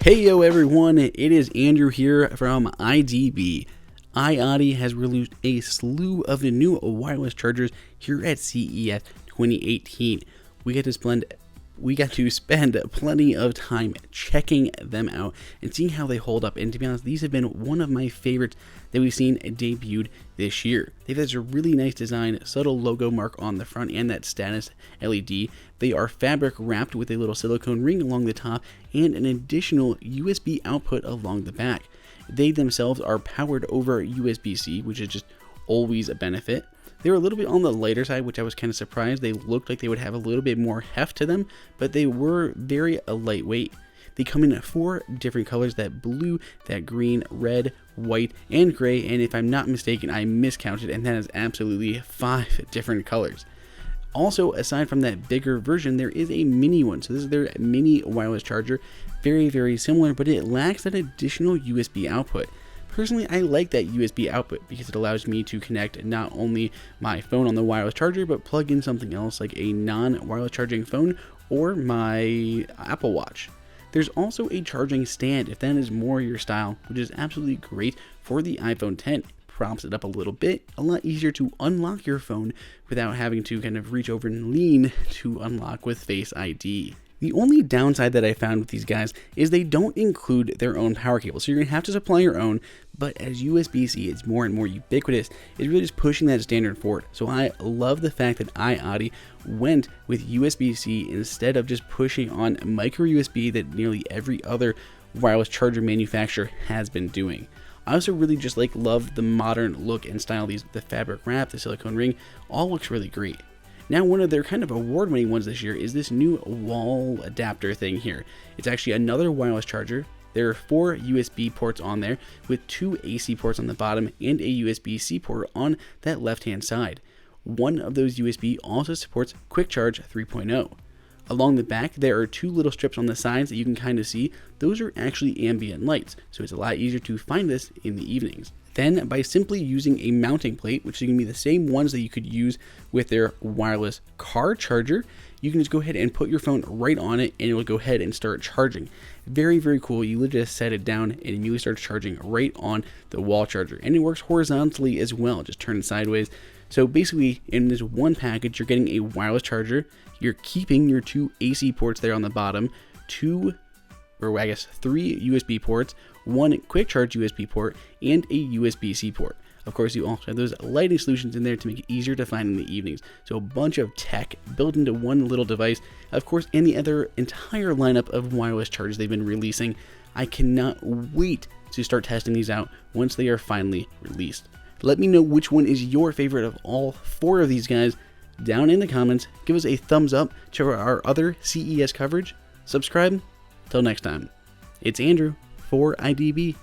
Hey yo everyone, it is Andrew here from IDB. iOttie has released a slew of the new wireless chargers here at CES 2018. We got to spend plenty of time checking them out and seeing how they hold up. And to be honest, these have been one of my favorites that we've seen debuted this year. They've got a really nice design, subtle logo mark on the front and that status LED. They are fabric wrapped with a little silicone ring along the top and an additional USB output along the back. They themselves are powered over USB-C, which is just always a benefit. They were a little bit on the lighter side, which I was kind of surprised. They looked like they would have a little bit more heft to them, but they were very lightweight. They come in 4 different colors: that blue, that green, red, white, and gray. And if I'm not mistaken, I miscounted, and that is absolutely 5 different colors. Also, aside from that bigger version, there is a mini one. So this is their mini wireless charger. Very similar, but it lacks that additional USB output. Personally, I like that USB output because it allows me to connect not only my phone on the wireless charger, but plug in something else like a non-wireless charging phone or my Apple Watch. There's also a charging stand if that is more your style, which is absolutely great for the iPhone X. Props it up a little bit, a lot easier to unlock your phone without having to kind of reach over and lean to unlock with Face ID. The only downside that I found with these guys is they don't include their own power cable, so you're going to have to supply your own, but as USB-C is more and more ubiquitous, it's really just pushing that standard forward. So I love the fact that iOttie went with USB-C instead of just pushing on micro USB that nearly every other wireless charger manufacturer has been doing. I also really just love the modern look and style. The fabric wrap, the silicone ring, all looks really great. Now, one of their kind of award-winning ones this year is this new wall adapter thing here. It's actually another wireless charger. There are 4 USB ports on there with 2 AC ports on the bottom and a USB-C port on that left-hand side. One of those USB also supports Quick Charge 3.0. Along the back, there are 2 little strips on the sides that you can kind of see. Those are actually ambient lights, so it's a lot easier to find this in the evenings. Then, by simply using a mounting plate, which is going to be the same ones that you could use with their wireless car charger, you can just go ahead and put your phone right on it and it will go ahead and start charging. Very cool. You literally just set it down and it immediately starts charging right on the wall charger. And it works horizontally as well, just turn it sideways. So basically, in this one package, you're getting a wireless charger, you're keeping your 2 AC ports there on the bottom, 3 USB ports, 1 quick charge USB port, and a USB-C port. Of course, you also have those lighting solutions in there to make it easier to find in the evenings. So a bunch of tech built into one little device. Of course, and the other entire lineup of wireless chargers they've been releasing. I cannot wait to start testing these out once they are finally released. Let me know which one is your favorite of all 4 of these guys down in the comments. Give us a thumbs up to our other CES coverage. Subscribe. Till next time. It's Andrew for IDB.